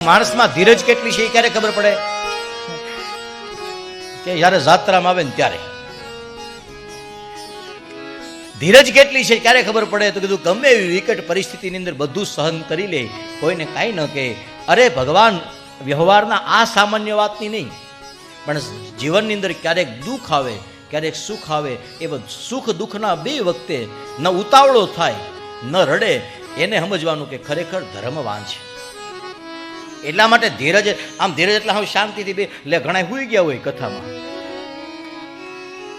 માણસમાં ધીરજ કેટલી છે એ ક્યારે ખબર પડે? કે જ્યારે જાત્રામાં આવે ને ત્યારે. ધીરજ કેટલી છે ક્યારે ખબર પડે? તો કીધું ગમે એવી વિકટ પરિસ્થિતિની અંદર બધું સહન કરી લે, કોઈને કાંઈ ન કહે. અરે ભગવાન વ્યવહારના આ સામાન્ય વાતની નહીં, પણ જીવનની અંદર ક્યારેક દુઃખ આવે, ક્યારેક સુખ આવે. એ બધું સુખ દુઃખના બે વખતે ન ઉતાવળો થાય ન રડે, એને સમજવાનું કે ખરેખર ધર્મવાન છે. એટલા માટે ધીરજ, આમ ધીરજ એટલે હવે શાંતિથી બે એટલે ઘણા હુઈ ગયા હોય કથામાં,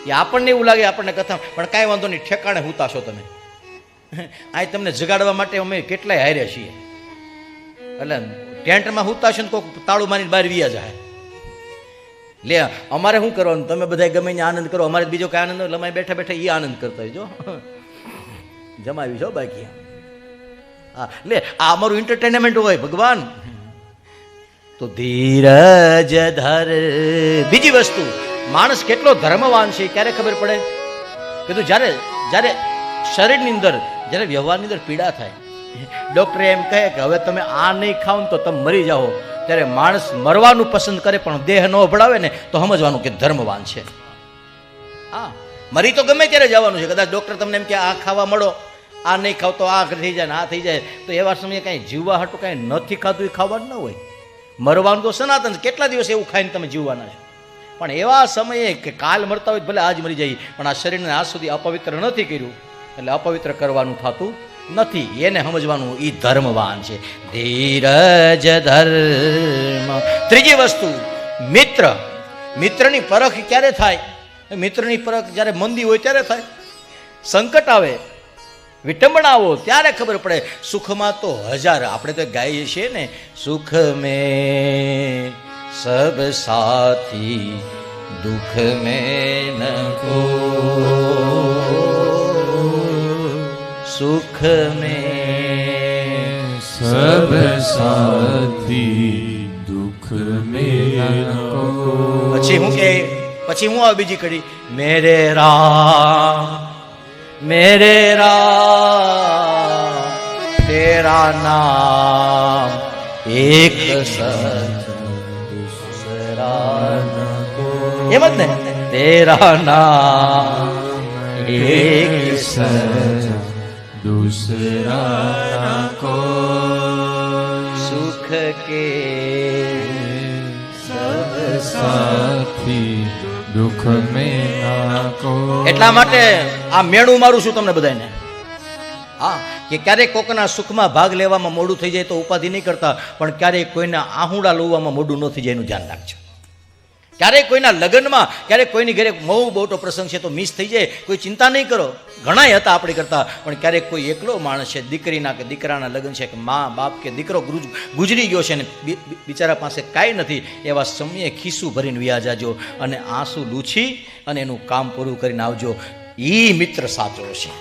એ આપણને એવું લાગે આપણને કથામાં, પણ કાંઈ વાંધો નહીં, ઠેકાણે હુતાશો તમે. આ તમને જગાડવા માટે અમે કેટલાય હાર્યા છીએ. એટલે ટેન્ટમાં હુતાશો ને કોઈક તાળું મારીને બહાર વિયા જાય. લે અમારે શું કરવાનું, તમે બધા ગમે ને આનંદ કરો, અમારે બીજો કઈ આનંદ લમાઈ બેઠા બેઠા એ આનંદ કરતા હોય. જો જમાવી છો બાકી. હા લે આ અમારું એન્ટરટેનમેન્ટ હોય ભગવાન. તો ધીરજ ધર. બીજી વસ્તુ, માણસ કેટલો ધર્મવાન છે ક્યારે ખબર પડે? કીધું જ્યારે જ્યારે શરીરની અંદર, જ્યારે વ્યવહારની અંદર પીડા થાય, ડૉક્ટરે એમ કહે કે હવે તમે આ નહીં ખાઓ ને તો તમે મરી જાઓ, ત્યારે માણસ મરવાનું પસંદ કરે પણ દેહ ન ભળાવે ને તો સમજવાનું કે ધર્મવાન છે. હા મરી તો ગમે ત્યારે જવાનું છે. કદાચ ડૉક્ટર તમને એમ કે આ ખાવા મળો, આ નહીં ખાવ તો આ થઈ જાય ને આ થઈ જાય, તો એવા સમયે કાંઈ જીવવા હાટું કાંઈ નથી ખાધું એ ખાવાનું ન હોય. મરવાનું તો સનાતન, કેટલા દિવસ એવું ખાઈને તમે જીવવાના છો. પણ એવા સમયે કે કાલ મરતા હોય ભલે આજ મરી જાય, પણ આ શરીરને આજ સુધી અપવિત્ર નથી કર્યું, એટલે અપવિત્ર કરવાનું થતું નથી. એને સમજવાનું એ ધર્મવાન છે. ધીરજ ધર્મ. ત્રીજી વસ્તુ, મિત્ર. મિત્રની પરખ ક્યારે થાય? મિત્રની પરખ જ્યારે મંદી હોય ત્યારે થાય, સંકટ આવે, વિટંબણાઓ ત્યારે ખબર પડે. સુખમાં તો હજાર, આપણે તો ગાઈએ છીએ ને, સુખ મેં સબ સાથી દુઃખ મેં ન કો, સુખ મેં સબ સાથી દુઃખ મેં ન કો. પછી હું કે, પછી હું આ બીજી કડી, મેરે રામ मेरे राम तेरा नाम एक सच दूसरा न को. એમ જ ને, તેરા નામ એક સચ दूसरा न को. સુખ કે સબ સાથી દુઃખ મેં ન કો. એટલા માટે આ મેણું મારું છું તમને બધાને. હા કે ક્યારેક કોકના સુખમાં ભાગ લેવામાં મોડું થઈ જાય તો ઉપાધિ નહીં કરતા, પણ ક્યારેક કોઈના આહુડા લોવામાં મોડું ન થઈ જાય એનું ધ્યાન રાખજો. ક્યારેક કોઈના લગ્નમાં, ક્યારેક કોઈની ઘરે બહુ મોટો પ્રસંગ છે તો મિસ થઈ જાય, કોઈ ચિંતા નહીં કરો. ઘણાય હતા આપણી કરતા, પણ ક્યારેક કોઈ એકલો માણસ છે, દીકરીના કે દીકરાના લગ્ન છે, કે મા બાપ કે દીકરો ગુજરી ગયો છે ને બિચારા પાસે કાંઈ નથી, એવા સમયે ખિસ્સું ભરીને વ્યા જાજો અને આંસુ લૂછી અને એનું કામ પૂરું કરીને આવજો. ઈ મિત્ર સાચો છે.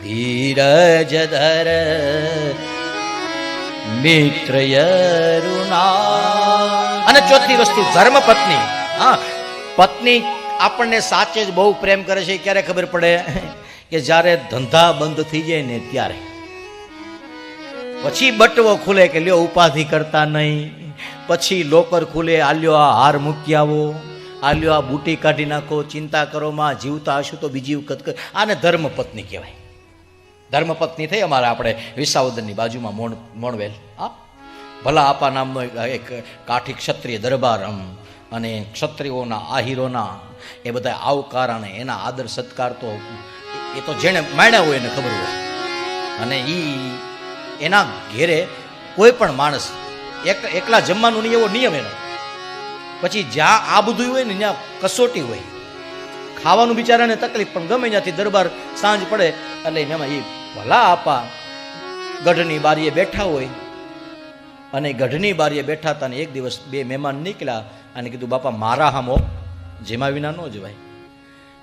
ધીરજ ધર મિત્ર યરુના. અને ચોથી વસ્તુ, ધર્મ પત્ની. હા પત્ની આપણને સાચે જ બહુ પ્રેમ કરે છે. ક્યારે ખબર પડે? કે જ્યારે ધંધા બંધ થઈ જાય ને ત્યારે. પછી બટવો ખુલે કે લ્યો ઉપાધિ કરતા નહીં, પછી લોકર ખુલે, આલ્યો આ હાર મૂકી આવો, આલ્યો આ બુટી કાઢી નાખો, ચિંતા કરો માં, જીવતા હશું તો બીજી વખત. આને ધર્મપત્ની કહેવાય. ધર્મપત્ની થઈ અમારે આપણે વિસાવદરની બાજુમાં મોણવેલ. હા ભલા આપા નામનો એક કાઠી ક્ષત્રિય દરબાર, અને ક્ષત્રિયોના આહિરોના એ બધા આવકાર અને એના આદર સત્કાર તો એ તો જેણે માણ્યા હોય એને ખબર હોય. અને એના ઘેરે કોઈ પણ માણસ એકલા જમવાનું નહીં, એવો નિયમ એનો. પછી જ્યાં આ બધું હોય ને ત્યાં કસોટી હોય, ખાવાનું બિચારાને તકલીફ, પણ ગમે ત્યાંથી દરબાર સાંજ પડે એટલે એમાં એ ભલા આપા ગઢની બારીએ બેઠા હોય, અને ગઢની બારીએ બેઠા હતા ને એક દિવસ બે મહેમાન નીકળ્યા અને કીધું બાપા મારા હામો જેમાં વિના ન જવાય.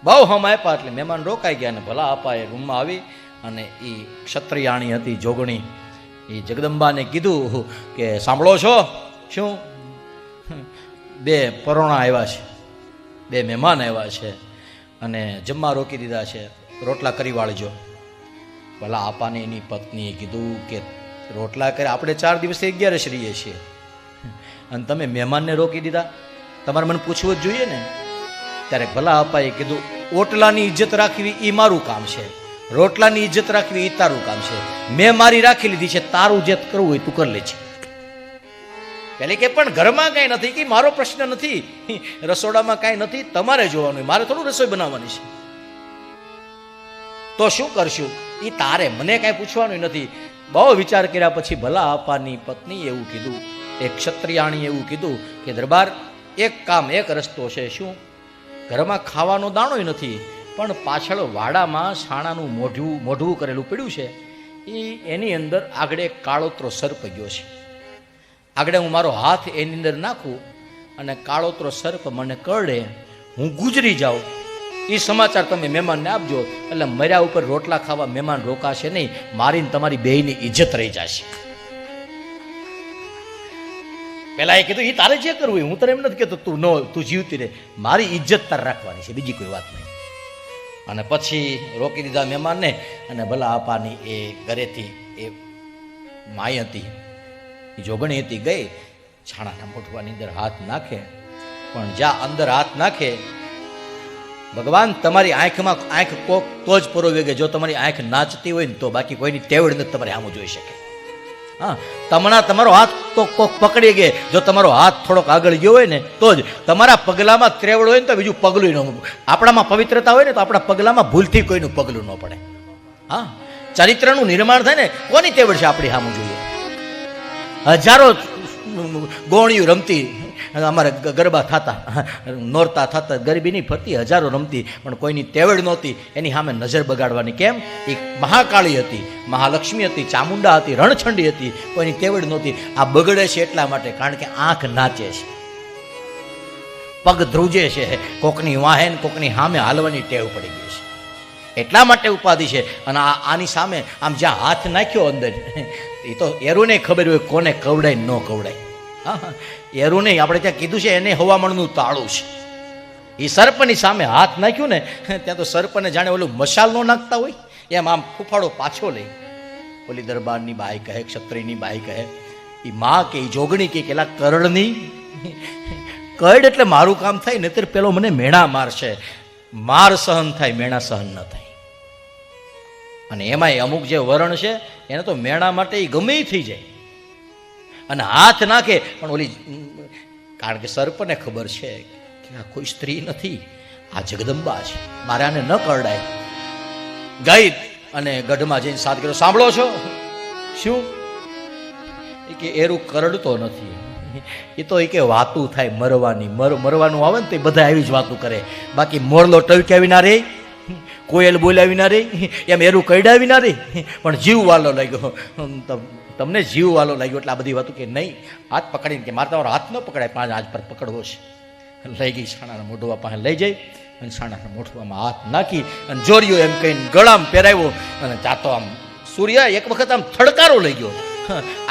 બહુ હમ આપ્યા એટલે મહેમાન રોકાઈ ગયા. અને ભલા આપા એ રૂમમાં આવી અને એ ક્ષત્રિયાણી હતી જોગણી, એ જગદંબાને કીધું કે સાંભળો છો, શું બે પરોણા આવ્યા છે, બે મહેમાન આવ્યા છે અને જમવા રોકી દીધા છે, રોટલા કરી વાળજો. ભલા આપાને એની પત્નીએ કીધું કે રોટલા કરે, આપણે 4 દિવસે 11 રહીએ છીએ અને તમે મહેમાનને રોકી દીધા. તમારે મને પૂછવું જ જોઈએ ને. ત્યારે ભલા અપાએ કીધું, ઓટલાની ઇજ્જત રાખવી એ મારું કામ છે, રોટલાની ઇજ્જત રાખવી એ તારું કામ છે. મેં મારી રાખી લીધી છે, તારું જે કરવું હોય તું કરી લેજે. પેલે કે પણ ઘરમાં કાંઈ નથી, કે મારો પ્રશ્ન નથી, રસોડામાં કાંઈ નથી, તમારે જોવાનું, મારે થોડું રસોઈ બનાવવાની છે. તો શું કરશું એ તારે, મને કાંઈ પૂછવાનું નથી. બહુ વિચાર કર્યા પછી ભલા આપાની પત્ની એવું કીધું, એક ક્ષત્રિયાણી એવું કીધું કે દરબાર, એક કામ, એક રસ્તો છે. શું? ઘરમાં ખાવાનો દાણોય નથી, પણ પાછળ વાડામાં છાણાનું મોઢવું કરેલું પડ્યું છે, એની અંદર આગળ એક કાળોતરો સર્પ ગયો છે. આગળ હું મારો હાથ એની અંદર નાખું અને કાળોતરો સર્પ મને કરડે, હું ગુજરી જાઉં, એ સમાચાર તમે મહેમાનને આપજો. એટલે મર્યા ઉપર રોટલા ખાવા મહેમાન રોકાશે નહીં, મારીને તમારી બેયની ઇજ્જત રહી જશે. પેલા એ કીધું, એ તારે જે કરવું હોય, હું તને એમ નથી કહેતો તું જીવતી રહે, મારી ઇજ્જત તારે રાખવાની છે, બીજી કોઈ વાત નહીં. અને પછી રોકી દીધા મહેમાનને. અને ભલા આપાની એ ઘરેથી એ માઈ હતી, એ જોગણી હતી, ગઈ છાણાના મોઢવાની અંદર હાથ નાખે. પણ જ્યાં અંદર હાથ નાખે, ભગવાન તમારી આંખમાં આંખ કોક તો જ પરોવે ગઈ. જો તમારી આંખ નાચતી હોય ને તો, બાકી કોઈની તેવડ નથી તમારે આમ જોઈ શકે. હા, તમારો હાથ તો કોક પકડી ગયે, જો તમારો હાથ થોડોક આગળ ગયો હોય ને તો જ. તમારા પગલામાં ત્રેવડ હોય ને તો બીજું પગલું ન, આપણામાં પવિત્રતા હોય ને તો આપણા પગલામાં ભૂલથી કોઈનું પગલું ન પડે. હા, ચરિત્રનું નિર્માણ થાય ને, કોની તેવડ છે આપણી સામું જોઈએ. હજારો ગોળીઓ રમતી, અમારે ગરબા થતા, નોરતા થતા, ગરબીની ફરતી હજારો રમતી, પણ કોઈની તેવડ નહોતી એની સામે નજર બગાડવાની. કેમ? એ મહાકાળી હતી, મહાલક્ષ્મી હતી, ચામુંડા હતી, રણછંડી હતી, કોઈની તેવડ નહોતી. આ બગડે છે એટલા માટે, કારણ કે આંખ નાચે છે, પગ ધ્રુજે છે, કોકની વાહે ને કોકની સામે હાલવાની ટેવ પડી ગઈ છે, એટલા માટે ઉપાધિ છે. અને આની સામે આમ જ્યાં હાથ નાખ્યો અંદર, એ તો એરુને ખબર હોય કોને કવડાય ન કવડાય. હા, એરું નહીં, આપણે ત્યાં કીધું છે એને હવામાનનું તાળું છે. એ સર્પની સામે હાથ નાખ્યું ને, ત્યાં તો સર્પને જાણે ઓલું મશાલ ન નાખતા હોય એમ આમ ફૂફાડો પાછો લઈ. ઓલી દરબારની બાઈ કહે, ક્ષત્રિયની બાઈ કહે, એ માં કે જોગણી કે કેલા કરડની કડ એટલે મારું કામ થાય, નહીતર પેલો મને મેણા મારશે. માર સહન થાય, મેણા સહન ન થાય. અને એમાંય અમુક જે વરણ છે એને તો મેણા માટે એ ગમે થઈ જાય. અને હાથ નાખે પણ ઓલી, કારણ કે સર્પને ખબર છે કે આ કોઈ સ્ત્રી નથી, આ જગદંબા છે, મારે આને ન કરડાય. ગઈ અને ગઢમાં જઈને સાથ કર્યો, સાંભળો છો? શું? એ કે એરું કરડતો નથી, એ તો એ કે વાતું થાય મરવાની. મરવાનું આવે ને તો એ બધા આવી જ વાતું કરે, બાકી મોરલો ટવક્યાવી ના રે, કોયલ બોલાવી ના રે, એમ એરું કઈડાવી ના રે. પણ જીવ વાલો લાગ્યો, તમને જીવ વાલો લાગ્યો એટલે આ બધી વાતો કે નહીં. હાથ પકડીને કે મારે તમારો હાથ ન પકડાય, 5 હાથ પર પકડવો છે. લઈ ગઈ છાણાના મોઢવા પાસે લઈ જઈ અને છાણાના મોઢવામાં હાથ નાખી અને જોર્યો એમ કહીને ગળામાં પહેરાવ્યો. અને જાતો આમ સૂર્ય એક વખત આમ થડકારો લઈ ગયો,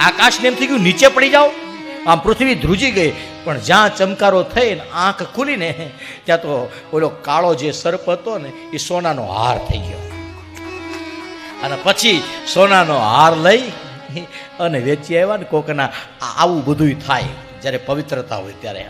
આકાશને એમ થઈ ગયું નીચે પડી જાઓ, આમ પૃથ્વી ધ્રુજી ગઈ. પણ જ્યાં ચમકારો થઈ ને આંખ ખુલીને ત્યાં તો ઓલો કાળો જે સર્પ હતો ને એ સોનાનો હાર થઈ ગયો. અને પછી સોનાનો હાર લઈ અને વેચી આવ્યા ને કોકના. આવું બધું થાય જ્યારે પવિત્રતા હોય ત્યારે.